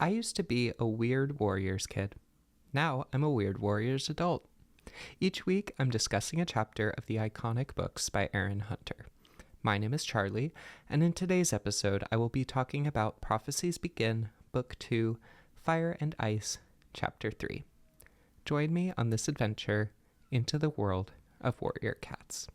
I used to be a Weird Warriors kid. Now I'm a Weird Warriors adult. Each week, I'm discussing a chapter of the iconic books by Aaron Hunter. My name is Charlie, and in today's episode, I will be talking about Prophecies Begin, Book 2, Fire and Ice, Chapter 3. Join me on this adventure into the world of warrior cats.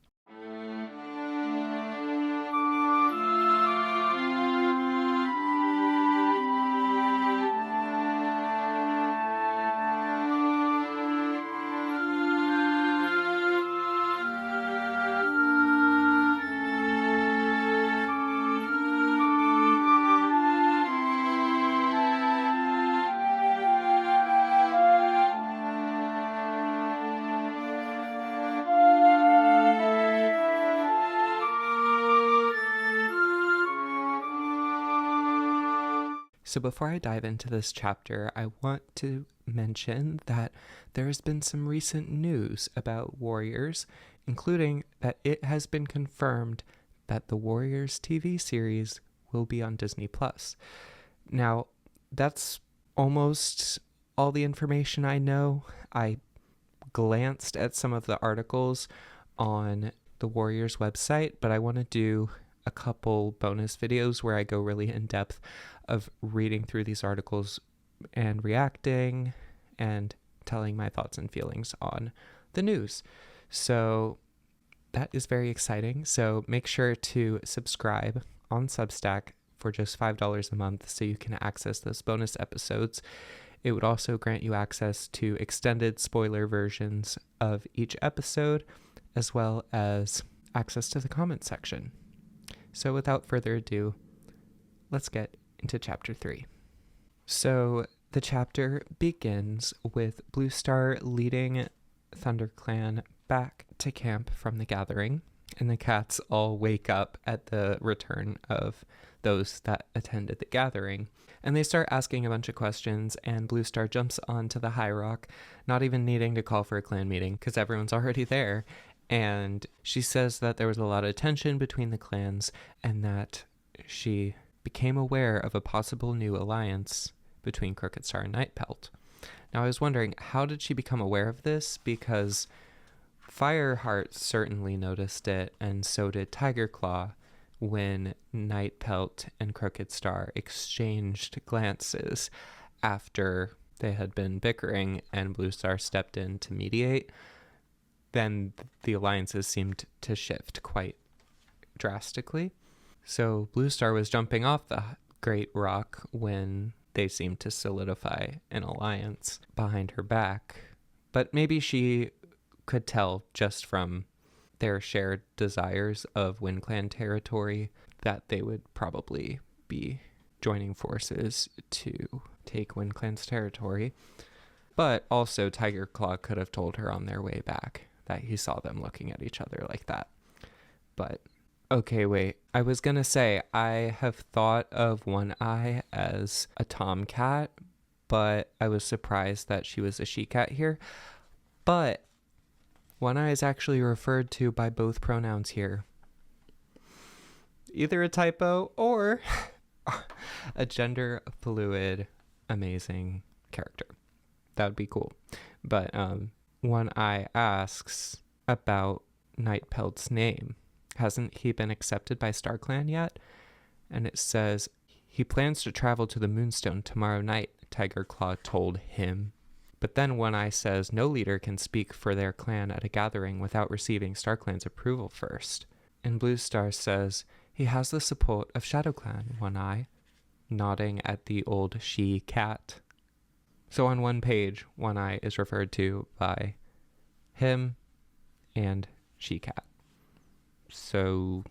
So before I dive into this chapter, I want to mention that there has been some recent news about Warriors, including that it has been confirmed that the Warriors TV series will be on Disney+. Now, that's almost all the information I know. I glanced at some of the articles on the Warriors website, but I want to do a couple bonus videos where I go really in depth of reading through these articles and reacting and telling my thoughts and feelings on the news. So that is very exciting. So make sure to subscribe on Substack for just $5 a month so you can access those bonus episodes. It would also grant you access to extended spoiler versions of each episode, as well as access to the comment section. So without further ado, let's get into Chapter 3. So the chapter begins with Bluestar leading ThunderClan back to camp from the gathering, and the cats all wake up at the return of those that attended the gathering. And they start asking a bunch of questions, and Bluestar jumps onto the high rock, not even needing to call for a clan meeting because everyone's already there. And she says that there was a lot of tension between the clans and that she became aware of a possible new alliance between Crooked Star and Nightpelt. Now, I was wondering, how did she become aware of this? Because Fireheart certainly noticed it, and so did Tigerclaw when Nightpelt and Crooked Star exchanged glances after they had been bickering and Bluestar stepped in to mediate. Then the alliances seemed to shift quite drastically. So Bluestar was jumping off the Great Rock when they seemed to solidify an alliance behind her back. But maybe she could tell just from their shared desires of WindClan territory that they would probably be joining forces to take WindClan's territory. But also Tigerclaw could have told her on their way back that he saw them looking at each other like that. But okay, wait. I was going to say, I have thought of One Eye as a tomcat, but I was surprised that she was a she-cat here. But One Eye is actually referred to by both pronouns here. Either a typo or a gender fluid, amazing character. That would be cool. But One Eye asks about Nightpelt's name. Hasn't he been accepted by StarClan yet? And it says, he plans to travel to the Moonstone tomorrow night, Tigerclaw told him. But then One Eye says no leader can speak for their clan at a gathering without receiving StarClan's approval first. And Bluestar says, he has the support of ShadowClan, One Eye, nodding at the old she-cat. So on one page, One Eye is referred to by him and she-cat. So,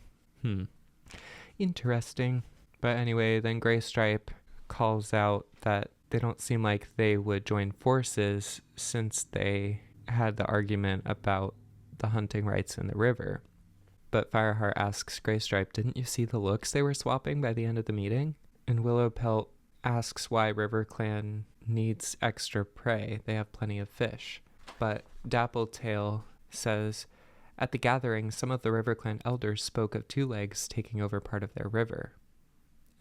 interesting. But anyway, then Graystripe calls out that they don't seem like they would join forces since they had the argument about the hunting rights in the river. But Fireheart asks Graystripe, didn't you see the looks they were swapping by the end of the meeting? And Willowpelt asks why RiverClan needs extra prey. They have plenty of fish. But Dappletail says, at the gathering, some of the RiverClan elders spoke of Two Legs taking over part of their river.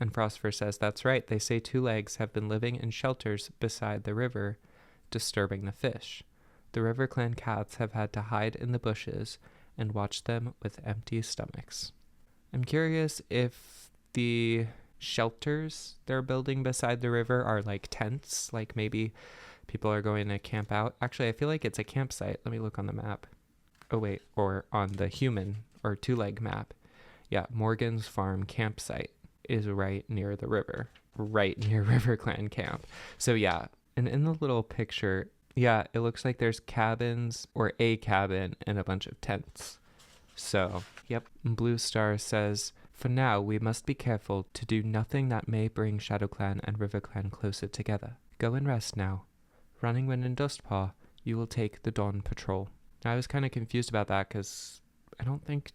And Phosphor says, that's right, they say two legs have been living in shelters beside the river, disturbing the fish. The River Clan cats have had to hide in the bushes and watch them with empty stomachs. I'm curious if the shelters they're building beside the river are like tents, like maybe people are going to camp out. Actually, I feel like it's a campsite. Let me look on the map. Oh, wait, or on the human or two-leg map. Yeah, Morgan's Farm campsite is right near the river, right near River Clan camp. So yeah, and in the little picture, yeah, it looks like there's cabins or a cabin and a bunch of tents. So, yep. Blue Star says, for now, we must be careful to do nothing that may bring Shadow Clan and River Clan closer together. Go and rest now. Running Wind and Dustpaw, you will take the dawn patrol. Now, I was kind of confused about that because I don't think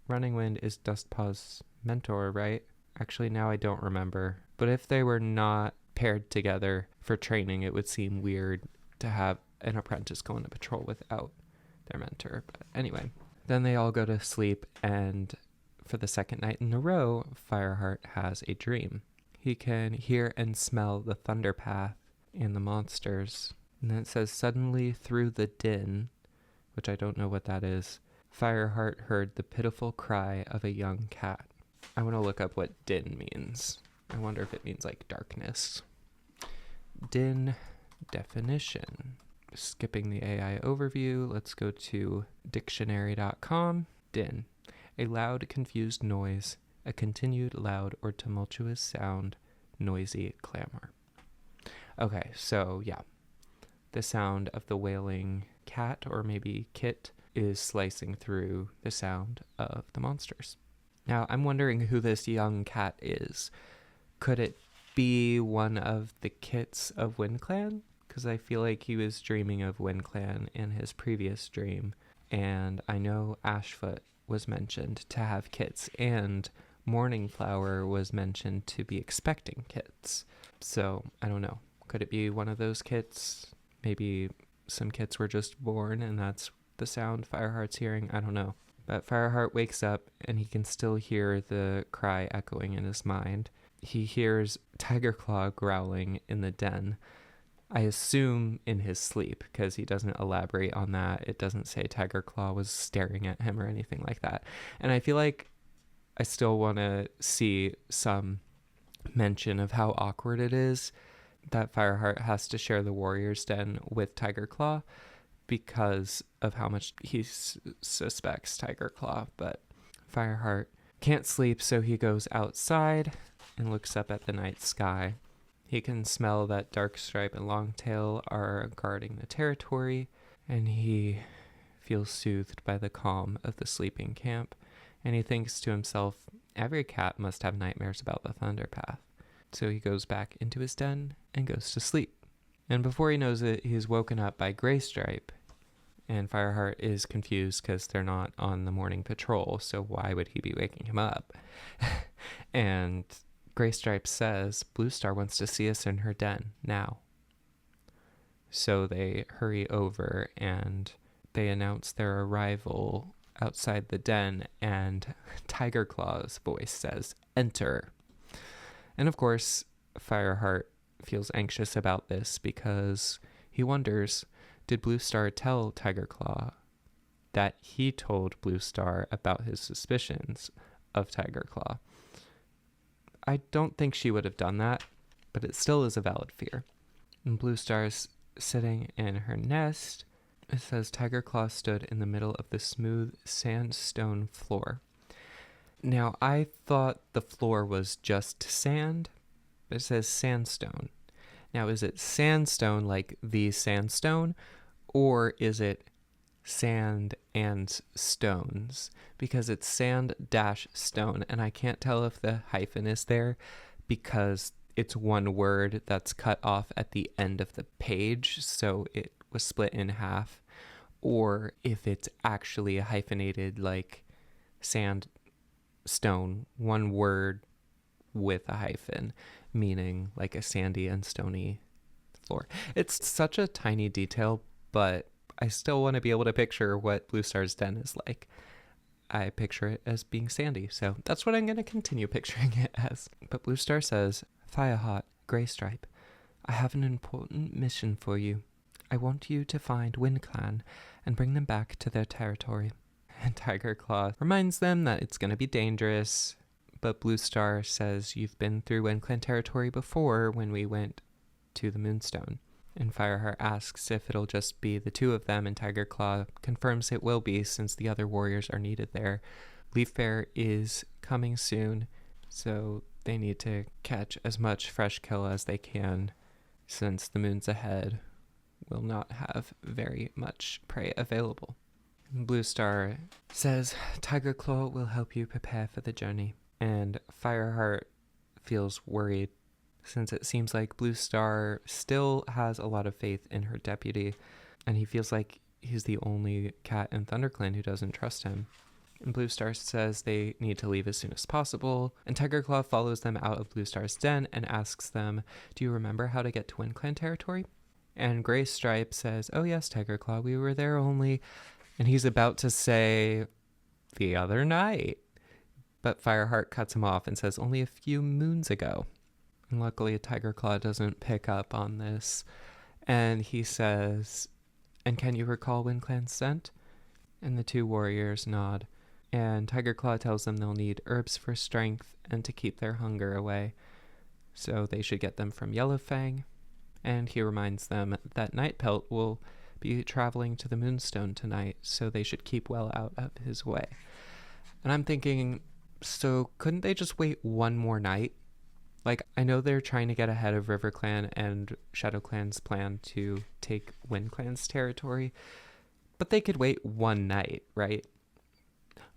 Running Wind is Dustpaw's mentor, right? Actually, now I don't remember. But if they were not paired together for training, it would seem weird to have an apprentice go on a patrol without their mentor. But anyway, then they all go to sleep, and for the second night in a row, Fireheart has a dream. He can hear and smell the thunder path and the monsters. And then it says, suddenly through the din, which I don't know what that is, Fireheart heard the pitiful cry of a young cat. I want to look up what din means. I wonder if it means like darkness. Din definition. Skipping the AI overview, let's go to dictionary.com. Din. A loud, confused noise, a continued loud or tumultuous sound, noisy clamor. Okay, so yeah. The sound of the wailing cat, or maybe kit, is slicing through the sound of the monsters. Now, I'm wondering who this young cat is. Could it be one of the kits of Wind Clan? Because I feel like he was dreaming of Wind Clan in his previous dream. And I know Ashfoot was mentioned to have kits, and Morning Flower was mentioned to be expecting kits. So, I don't know. Could it be one of those kits? Maybe some kits were just born and that's the sound Fireheart's hearing. I don't know. But Fireheart wakes up and he can still hear the cry echoing in his mind. He hears Tiger Claw growling in the den. I assume in his sleep, because he doesn't elaborate on that. It doesn't say Tiger Claw was staring at him or anything like that. And I feel like I still want to see some mention of how awkward it is that Fireheart has to share the Warrior's Den with Tiger Claw because of how much he suspects Tiger Claw. But Fireheart can't sleep, so he goes outside and looks up at the night sky. He can smell that Darkstripe and Longtail are guarding the territory, and he feels soothed by the calm of the sleeping camp, and he thinks to himself, every cat must have nightmares about the Thunder Path. So he goes back into his den and goes to sleep. And before he knows it, he's woken up by Graystripe, and Fireheart is confused because they're not on the morning patrol, so why would he be waking him up? And Graystripe says, Blue Star wants to see us in her den now. So they hurry over and they announce their arrival outside the den, and Tiger Claw's voice says, enter. And of course, Fireheart feels anxious about this because he wonders, did Blue Star tell Tiger Claw that he told Blue Star about his suspicions of Tiger Claw? I don't think she would have done that, but it still is a valid fear. And Blue Star's sitting in her nest. It says Tiger Claw stood in the middle of the smooth sandstone floor. Now, I thought the floor was just sand, but it says sandstone. Now, is it sandstone like the sandstone, or is it sand and stones? Because it's sand-stone, and I can't tell if the hyphen is there because it's one word that's cut off at the end of the page, so it was split in half, or if it's actually a hyphenated like sand stone, one word with a hyphen, meaning like a sandy and stony floor. It's such a tiny detail, but I still want to be able to picture what Blue Star's den is like. I picture it as being sandy, so that's what I'm going to continue picturing it as. But Bluestar says, Fireheart, Greystripe, I have an important mission for you. I want you to find WindClan and bring them back to their territory. And Tigerclaw reminds them that it's going to be dangerous, but Bluestar says, you've been through WindClan territory before when we went to the Moonstone. And Fireheart asks if it'll just be the two of them, and Tigerclaw confirms it will be since the other warriors are needed there. Leafbear is coming soon, so they need to catch as much fresh kill as they can since the moons ahead will not have very much prey available. Bluestar says Tigerclaw will help you prepare for the journey, and Fireheart feels worried since it seems like Bluestar still has a lot of faith in her deputy, and he feels like he's the only cat in ThunderClan who doesn't trust him. And Bluestar says they need to leave as soon as possible, and Tigerclaw follows them out of Bluestar's den and asks them, do you remember how to get to WindClan territory? And Greystripe says, oh yes, Tigerclaw, we were there only... And he's about to say, the other night. But Fireheart cuts him off and says, only a few moons ago. And luckily, Tigerclaw doesn't pick up on this. And he says, and can you recall WindClan's scent? And the two warriors nod. And Tigerclaw tells them they'll need herbs for strength and to keep their hunger away. So they should get them from Yellowfang. And he reminds them that Nightpelt will be traveling to the Moonstone tonight, so they should keep well out of his way. And I'm thinking, so couldn't they just wait one more night? Like, I know they're trying to get ahead of RiverClan and ShadowClan's plan to take WindClan's territory, but they could wait one night, right?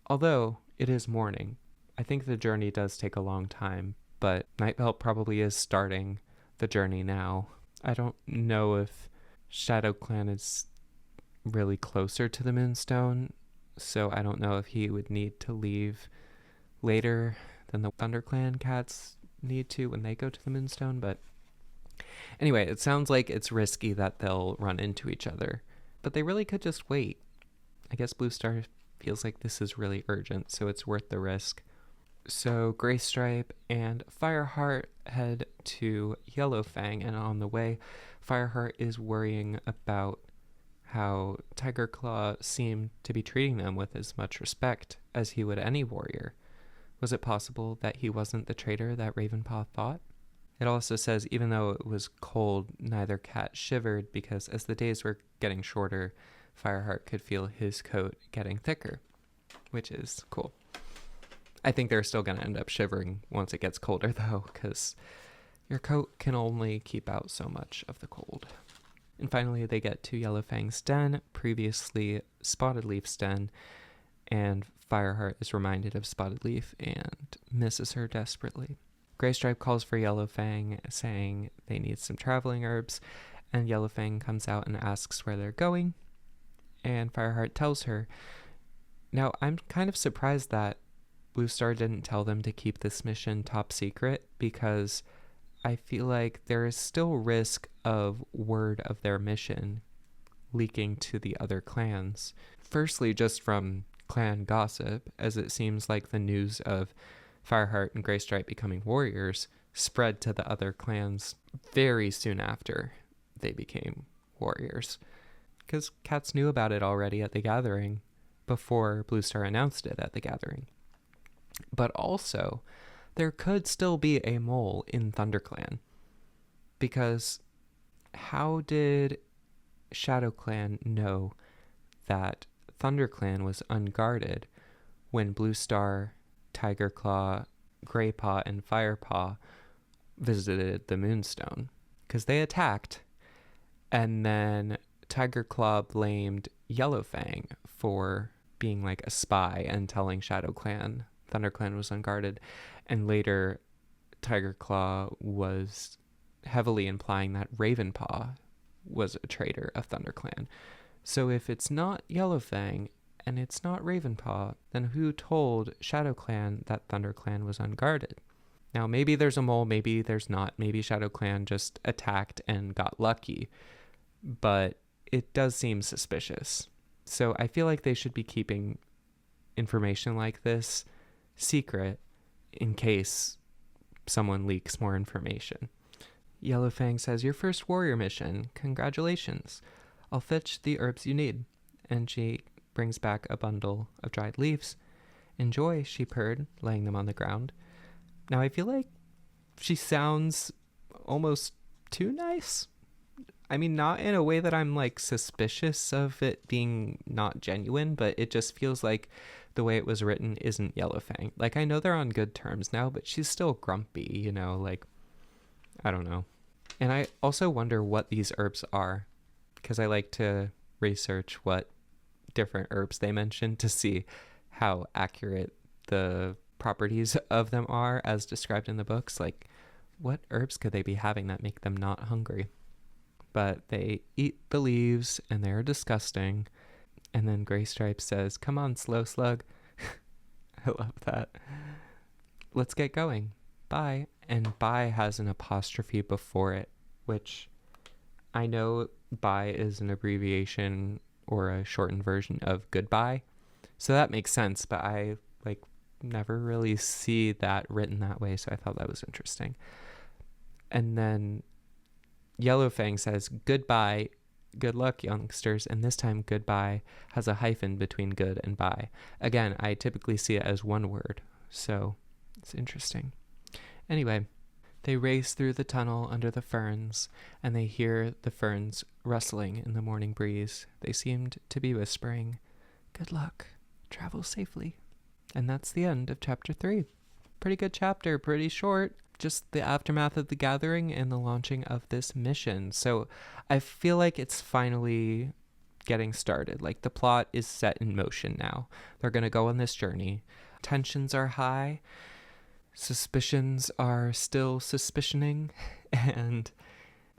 Although it is morning. I think the journey does take a long time, but Nightpelt probably is starting the journey now. I don't know if ShadowClan is really closer to the Moonstone, so I don't know if he would need to leave later than the ThunderClan cats need to when they go to the Moonstone, but anyway, it sounds like it's risky that they'll run into each other, but they really could just wait. I guess Bluestar feels like this is really urgent, so it's worth the risk. So Greystripe and Fireheart head to Yellowfang, and on the way, Fireheart is worrying about how Tigerclaw seemed to be treating them with as much respect as he would any warrior. Was it possible that he wasn't the traitor that Ravenpaw thought? It also says even though it was cold, neither cat shivered because as the days were getting shorter, Fireheart could feel his coat getting thicker, which is cool. I think they're still going to end up shivering once it gets colder, though, because your coat can only keep out so much of the cold. And finally, they get to Yellowfang's den, previously Spotted Leaf's den, and Fireheart is reminded of Spotted Leaf and misses her desperately. Greystripe calls for Yellowfang, saying they need some traveling herbs, and Yellowfang comes out and asks where they're going, and Fireheart tells her. Now, I'm kind of surprised that Bluestar didn't tell them to keep this mission top secret, because I feel like there is still risk of word of their mission leaking to the other clans. Firstly, just from clan gossip, as it seems like the news of Fireheart and Greystripe becoming warriors spread to the other clans very soon after they became warriors. Because cats knew about it already at the gathering before Bluestar announced it at the gathering. But also, there could still be a mole in ThunderClan, because how did ShadowClan know that ThunderClan was unguarded when Bluestar, Tigerclaw, Greypaw, and Firepaw visited the Moonstone? Because they attacked, and then Tigerclaw blamed Yellowfang for being like a spy and telling ShadowClan ThunderClan was unguarded, and later Tigerclaw was heavily implying that Ravenpaw was a traitor of ThunderClan. So if it's not Yellowfang and it's not Ravenpaw, then who told ShadowClan that ThunderClan was unguarded? Now maybe there's a mole, maybe there's not, maybe ShadowClan just attacked and got lucky, but it does seem suspicious. So I feel like they should be keeping information like this secret in case someone leaks more information. Yellowfang says, "Your first warrior mission. Congratulations. I'll fetch the herbs you need." And she brings back a bundle of dried leaves. "Enjoy," she purred, laying them on the ground. Now I feel like she sounds almost too nice. I mean, not in a way that I'm like suspicious of it being not genuine, but it just feels like the way it was written isn't Yellowfang. Like, I know they're on good terms now, but she's still grumpy, you know, like, I don't know. And I also wonder what these herbs are, because I like to research what different herbs they mention to see how accurate the properties of them are as described in the books. Like, what herbs could they be having that make them not hungry? But they eat the leaves and they're disgusting. And then Graystripe says, "Come on, Slow Slug." I love that. "Let's get going. Bye." And bye has an apostrophe before it, which I know bye is an abbreviation or a shortened version of goodbye. So that makes sense, but I like never really see that written that way. So I thought that was interesting. And then Yellowfang says, "Goodbye, good luck, youngsters." And this time goodbye has a hyphen between good and bye. Again, I typically see it as one word, so it's interesting. Anyway, they race through the tunnel under the ferns, and they hear the ferns rustling in the morning breeze. They seemed to be whispering, "Good luck, travel safely." And that's the end of chapter 3. Pretty good chapter, pretty short. Just the aftermath of the gathering and the launching of this mission. So I feel like it's finally getting started. Like, the plot is set in motion now. They're going to go on this journey. Tensions are high. Suspicions are still suspicioning. And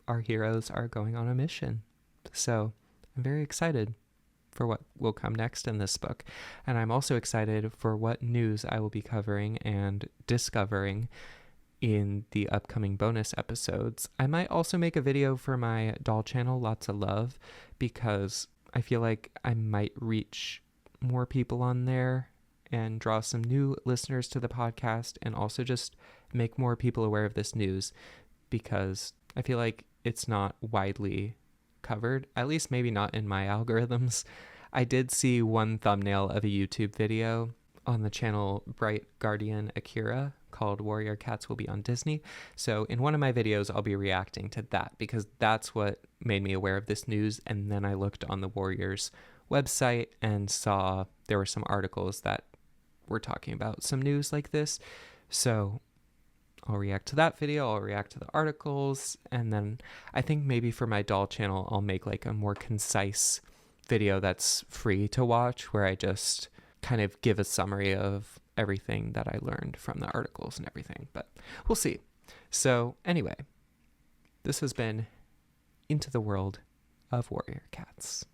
our heroes are going on a mission. So I'm very excited for what will come next in this book. And I'm also excited for what news I will be covering and discovering in the upcoming bonus episodes. I might also make a video for my doll channel, Lots of Love, because I feel like I might reach more people on there and draw some new listeners to the podcast, and also just make more people aware of this news, because I feel like it's not widely covered, at least maybe not in my algorithms. I did see one thumbnail of a YouTube video on the channel Bright Guardian Akira called "Warrior Cats Will Be on Disney." So in one of my videos, I'll be reacting to that, because that's what made me aware of this news. And then I looked on the Warriors website and saw there were some articles that were talking about some news like this. So I'll react to that video, I'll react to the articles, and then I think maybe for my doll channel, I'll make like a more concise video that's free to watch, where I just kind of give a summary of everything that I learned from the articles and everything, but we'll see. So anyway, this has been Into the World of Warrior Cats.